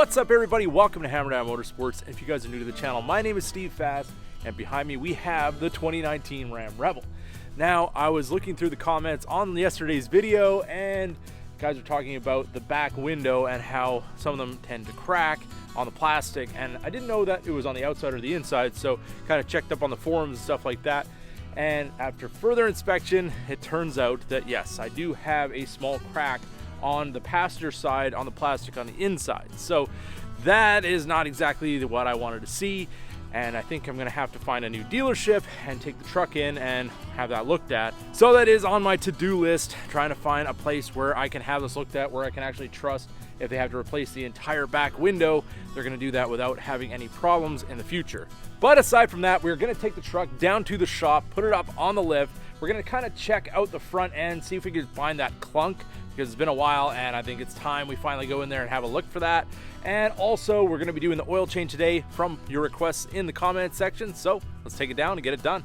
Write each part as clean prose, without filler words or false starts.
What's up, everybody? Welcome to Hammerdown Motorsports. And if you guys are new to the channel, my name is Steve Fast, and behind me we have the 2019 Ram Rebel. Now, I was looking through the comments on yesterday's video, and guys are talking about the back window and how some of them tend to crack on the plastic, and I didn't know that it was on the outside or the inside, so kind of checked up on the forums and stuff like that. And after further inspection, it turns out that yes, I do have a small crack on the passenger side on the plastic on the inside. So that is not exactly what I wanted to see, and I think I'm gonna have to find a new dealership and take the truck in and have that looked at. So that is on my to-do list, trying to find a place where I can have this looked at, where I can actually trust if they have to replace the entire back window, they're gonna do that without having any problems in the future. But aside from that, we're gonna take the truck down to the shop, put it up on the lift. We're gonna kind of check out the front end, see if we can find that clunk, because it's been a while and I think it's time we finally go in there and have a look for that. And also, we're gonna be doing the oil change today from your requests in the comment section. So let's take it down and get it done.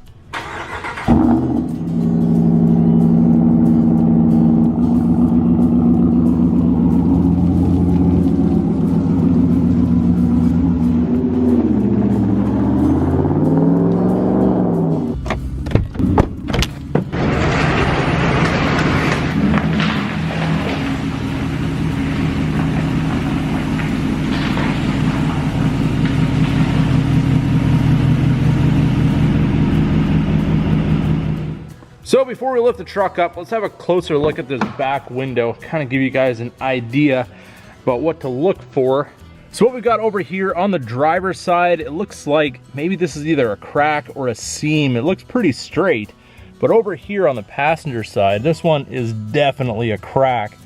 So before we lift the truck up, let's have a closer look at this back window, kind of give you guys an idea about what to look for. So what we've got over here on the driver's side, it looks like maybe this is either a crack or a seam. It looks pretty straight. But over here on the passenger side, this one is definitely a crack.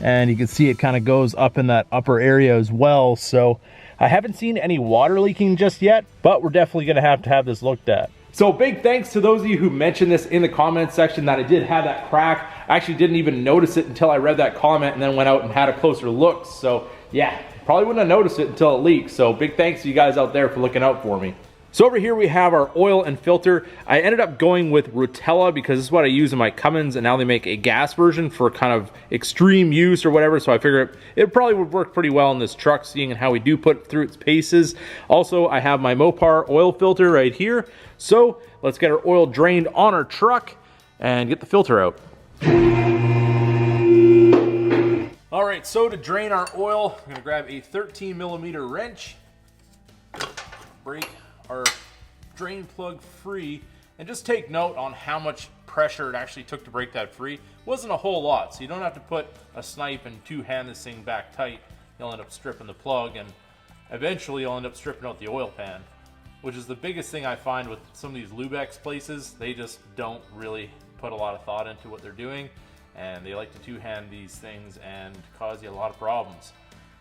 And you can see it kind of goes up in that upper area as well. So I haven't seen any water leaking just yet, but we're definitely gonna have to have this looked at. So big thanks to those of you who mentioned this in the comment section, that I did have that crack. I actually didn't even notice it until I read that comment and then went out and had a closer look. So yeah, probably wouldn't have noticed it until it leaked. So big thanks to you guys out there for looking out for me. So over here we have our oil and filter. I ended up going with Rotella because this is what I use in my Cummins, and now they make a gas version for kind of extreme use or whatever. So I figured it probably would work pretty well in this truck, seeing how we do put it through its paces. Also, I have my Mopar oil filter right here. So let's get our oil drained on our truck and get the filter out. All right, so to drain our oil, I'm gonna grab a 13mm wrench, break our drain plug free, and just take note on how much pressure it actually took to break that free. It wasn't a whole lot, so you don't have to put a snipe and two-hand this thing back tight. You'll end up stripping the plug, and eventually you'll end up stripping out the oil pan, which is the biggest thing I find with some of these Lubex places. They just don't really put a lot of thought into what they're doing, and they like to two-hand these things and cause you a lot of problems.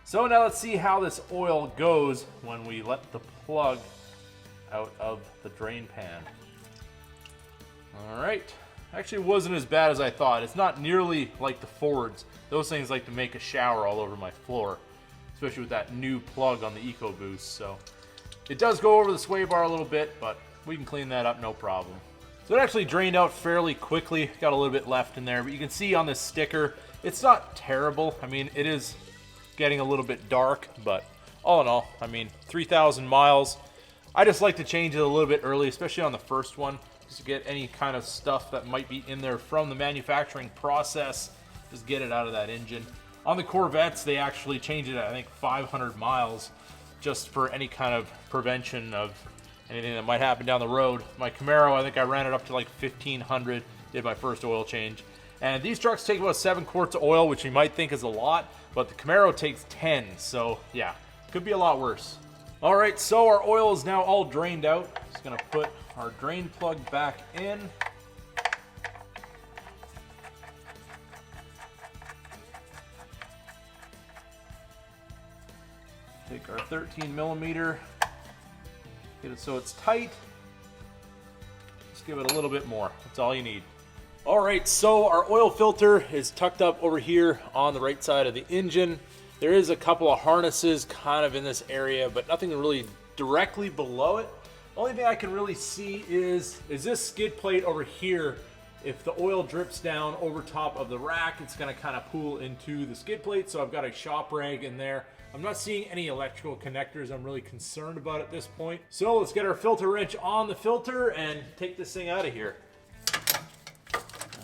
So now let's see how this oil goes when we let the plug out of the drain pan. All right, actually it wasn't as bad as I thought. It's not nearly like the Fords. Those things like to make a shower all over my floor, especially with that new plug on the EcoBoost. So it does go over the sway bar a little bit, but we can clean that up no problem. So it actually drained out fairly quickly. Got a little bit left in there, but you can see on this sticker, it's not terrible. I mean, it is getting a little bit dark, but all in all, I mean, 3,000 miles. I just like to change it a little bit early, especially on the first one, just to get any kind of stuff that might be in there from the manufacturing process, just get it out of that engine. On the Corvettes, they actually change it at, I think, 500 miles, just for any kind of prevention of anything that might happen down the road. My Camaro, I think I ran it up to like 1,500, did my first oil change. And these trucks take about 7 quarts of oil, which you might think is a lot, but the Camaro takes 10, so yeah, could be a lot worse. All right, so our oil is now all drained out. Just gonna put our drain plug back in. Take our 13mm, get it so it's tight. Just give it a little bit more, that's all you need. All right, so our oil filter is tucked up over here on the right side of the engine. There is a couple of harnesses kind of in this area, but nothing really directly below it. The only thing I can really see is this skid plate over here if the oil drips down over top of the rack, it's gonna kind of pool into the skid plate. So I've got a shop rag in there. I'm not seeing any electrical connectors I'm really concerned about at this point. So let's get our filter wrench on the filter and take this thing out of here.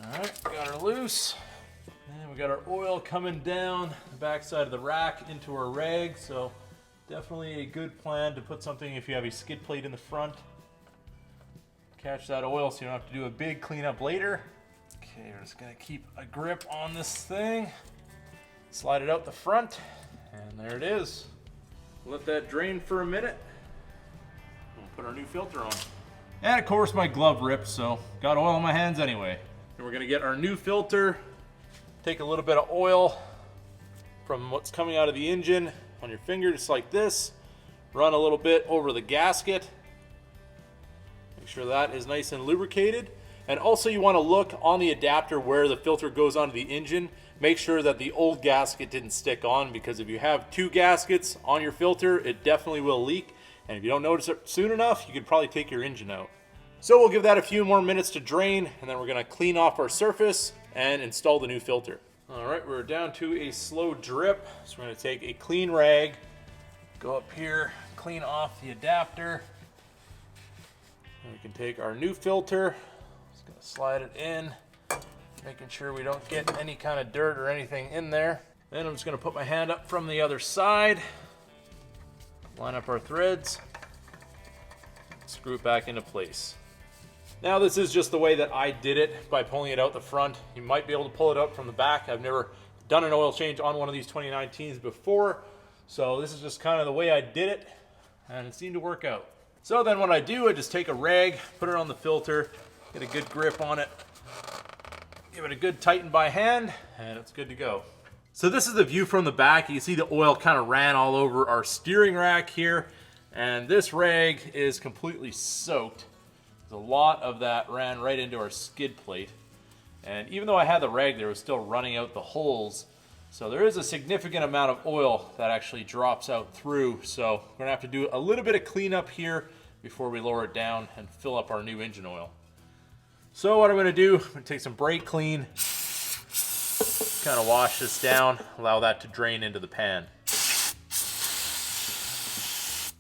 All right, got her loose. And we got our oil coming down the backside of the rack into our rag. So definitely a good plan to put something if you have a skid plate in the front. Catch that oil so you don't have to do a big cleanup later. Okay, we're just gonna keep a grip on this thing. Slide it out the front, and there it is. Let that drain for a minute. We'll put our new filter on. And of course my glove ripped, so got oil on my hands anyway. And we're gonna get our new filter, take a little bit of oil from what's coming out of the engine on your finger, just like this. Run a little bit over the gasket. Make sure that is nice and lubricated. And also you want to look on the adapter where the filter goes onto the engine. Make sure that the old gasket didn't stick on, because if you have two gaskets on your filter, it definitely will leak. And if you don't notice it soon enough, you could probably take your engine out. So we'll give that a few more minutes to drain, and then we're going to clean off our surface and install the new filter. All right, we're down to a slow drip. So we're going to take a clean rag, go up here, clean off the adapter. And we can take our new filter, just gonna slide it in, making sure we don't get any kind of dirt or anything in there. Then I'm just gonna put my hand up from the other side, line up our threads, screw it back into place. Now this is just the way that I did it, by pulling it out the front. You might be able to pull it out from the back. I've never done an oil change on one of these 2019s before, so this is just kind of the way I did it, and it seemed to work out. So then what I do, I just take a rag, put it on the filter, get a good grip on it, give it a good tighten by hand, and it's good to go. So this is the view from the back. You can see the oil kind of ran all over our steering rack here, and this rag is completely soaked. There's a lot of that ran right into our skid plate. And even though I had the rag there, it was still running out the holes. So there is a significant amount of oil that actually drops out through. So we're gonna have to do a little bit of cleanup here before we lower it down and fill up our new engine oil. So what I'm gonna do, I'm gonna take some brake clean, kind of wash this down, allow that to drain into the pan.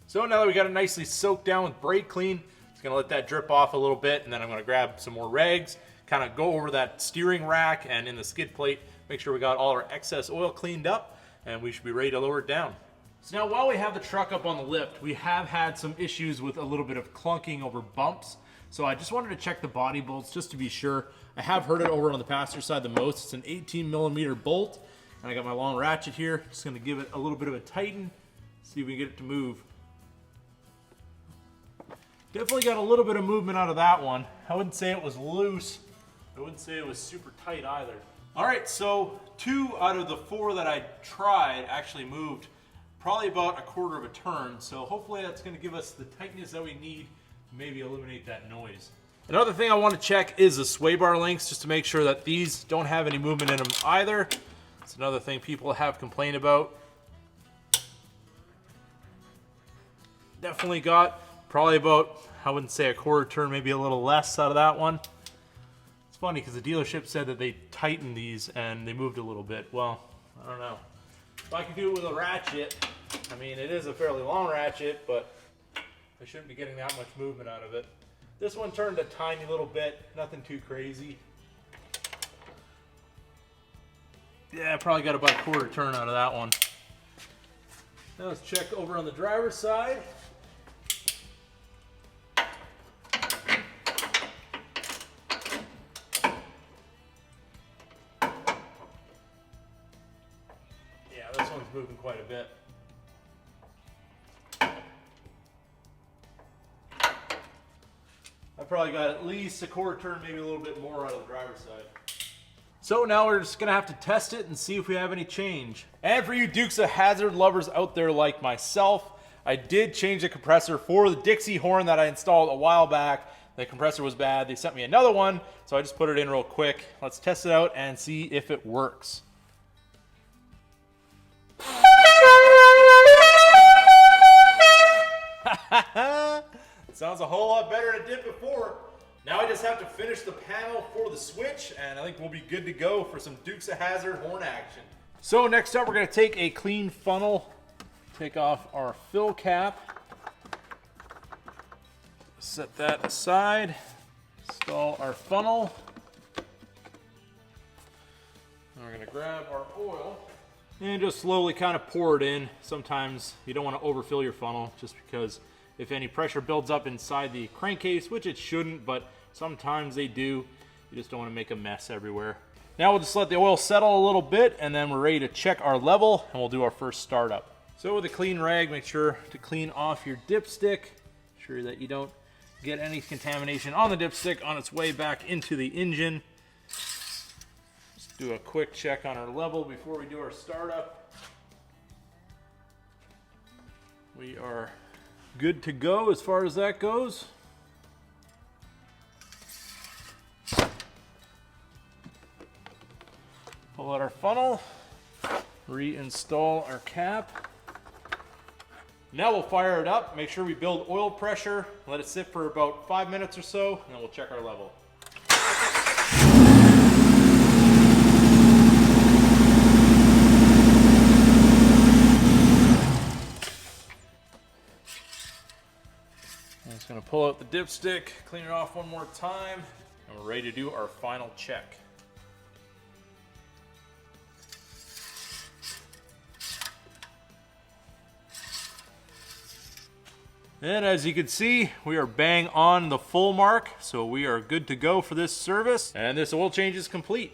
So now that we got it nicely soaked down with brake clean, just gonna let that drip off a little bit, and then I'm gonna grab some more rags, kind of go over that steering rack and in the skid plate, make sure we got all our excess oil cleaned up, and we should be ready to lower it down. So now while we have the truck up on the lift, we have had some issues with a little bit of clunking over bumps. So I just wanted to check the body bolts just to be sure. I have heard it over on the passenger side the most. It's an 18mm bolt, and I got my long ratchet here. Just gonna give it a little bit of a tighten, see if we can get it to move. Definitely got a little bit of movement out of that one. I wouldn't say it was loose. I wouldn't say it was super tight either. All right, so 2 out of the 4 that I tried actually moved probably about a quarter of a turn. So hopefully that's gonna give us the tightness that we need to maybe eliminate that noise. Another thing I want to check is the sway bar lengths, just to make sure that these don't have any movement in them either. It's another thing people have complained about. Definitely got probably about, I wouldn't say a quarter turn, maybe a little less out of that one. It's funny because the dealership said that they tightened these and they moved a little bit. Well, I don't know. If I could do it with a ratchet, I mean, it is a fairly long ratchet, but I shouldn't be getting that much movement out of it. This one turned a tiny little bit, nothing too crazy. Yeah, I probably got about a quarter turn out of that one. Now let's check over on the driver's side. Yeah, this one's moving quite a bit. I probably got at least a quarter turn, maybe a little bit more out of the driver's side. So now we're just gonna have to test it and see if we have any change. And for you Dukes of Hazzard lovers out there like myself, I did change the compressor for the Dixie Horn that I installed a while back. The compressor was bad. They sent me another one, so I just put it in real quick. Let's test it out and see if it works. It sounds a whole lot better than it did before. Now I just have to finish the panel for the switch, and I think we'll be good to go for some Dukes of Hazzard horn action. So next up, we're going to take a clean funnel, take off our fill cap, set that aside, install our funnel. And we're going to grab our oil and just slowly kind of pour it in. Sometimes you don't want to overfill your funnel, just because if any pressure builds up inside the crankcase, which it shouldn't, but sometimes they do, you just don't want to make a mess everywhere. Now we'll just let the oil settle a little bit, and then we're ready to check our level, and we'll do our first startup. So with a clean rag, make sure to clean off your dipstick. Ensure that you don't get any contamination on the dipstick on its way back into the engine. Just do a quick check on our level before we do our startup. We are good to go as far as that goes. Pull out our funnel, reinstall our cap. Now we'll fire it up, make sure we build oil pressure, let it sit for about 5 minutes or so, and then we'll check our level. I'm just going to pull out the dipstick, clean it off one more time, and we're ready to do our final check. And as you can see, we are bang on the full mark, so we are good to go for this service, and this oil change is complete.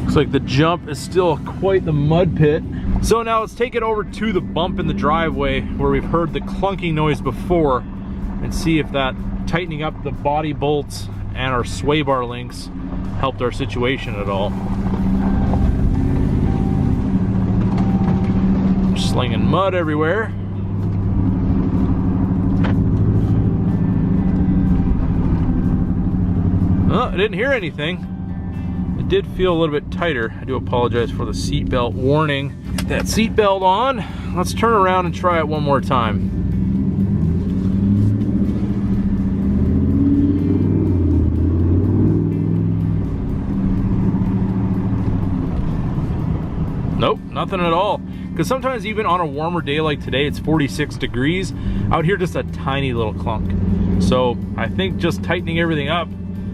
Looks like the jump is still quite the mud pit. So now let's take it over to the bump in the driveway where we've heard the clunking noise before, and see if that tightening up the body bolts and our sway bar links helped our situation at all. Slinging mud everywhere. Oh, I didn't hear anything. It did feel a little bit tighter. I do apologize for the seatbelt warning. Get that seatbelt on. Let's turn around and try it one more time. Nope, nothing at all. Because sometimes even on a warmer day like today, it's 46 degrees. Out here, just a tiny little clunk. So I think just tightening everything up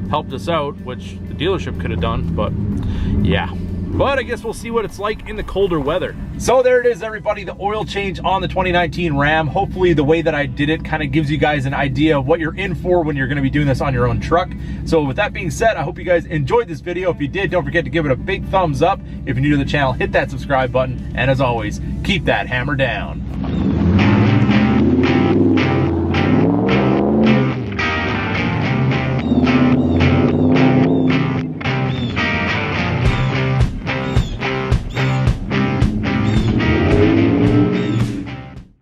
helped us out, which the dealership could have done, but yeah. But I guess we'll see what it's like in the colder weather. So there it is, everybody, the oil change on the 2019 Ram. Hopefully the way that I did it kind of gives you guys an idea of what you're in for when you're going to be doing this on your own truck. So with that being said, I hope you guys enjoyed this video. If you did, don't forget to give it a big thumbs up. If you're new to the channel, hit that subscribe button. And as always, keep that hammer down.